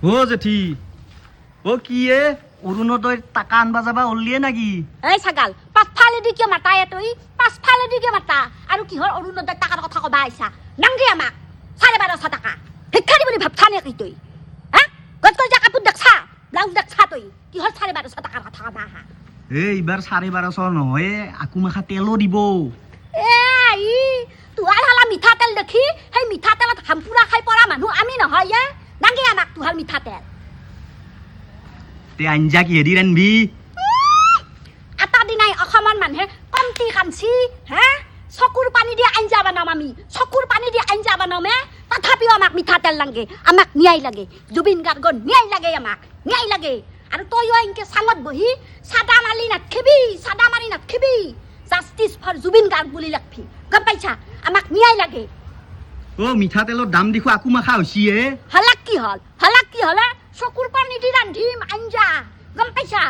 ও জেঠি ও কি এ অরুণোদয় টাকা আনবা যাবা ওলিয়ে নাকি এই ছাগাল পাঁচফালেদি কিয় মাতাই তুই পাঁচফালেদি কিয় মাতা আৰু কিহৰ অৰুণোদয় টাকাৰ কথা কবা আইছা নাংগে আমাক 1250 টাকা ভিক্ষা দি বুলি ভাবছা নেকি তুই হা গত গত কাপোৰ দেখছা ব্লাউজ দেখছা তুই কিহৰ 1250 টাকাৰ কথা কবা হা এইবাৰ 1250 নহয় আকু মাখা তেলো দিব এই তুহাৰ হালা মিঠাতেল দেখি সেই মিঠাতেলত হামপুৰা খাই পৰা মানুহ আমি নহয় এ নাংগে আমাক তুহাৰ মিঠাতেল তে আঞ্জা কি হেদি ৰানবি এটা দিনাই অসমৰ মানুহে কমটি কাঞ্চি হে চকুৰ পানী দি আঞ্জা বনাম আমি চকুৰ পানী দি আঞ্জা বনামে তথাপিও আমাক মিঠাতেল লাগে আমাক ন্যায় লাগে জুবিন গাৰ্গৰ ন্যায় লাগে আমাক ন্যায় লাগে আৰু তইও এনেকে চাঙত বহি চাদা মাৰি নাথখিবি জাষ্টিছ ফৰ জুবিন গাৰ্গ বুলি লিখবি গম পাইছা আমাক ন্যায় লাগে ও মিঠাতেলৰ দাম দেখো আকু মাখা হৈছি হালাক কি হল চকুৰ পানী দি ৰান্ধিম আঞ্জা গম পাইছা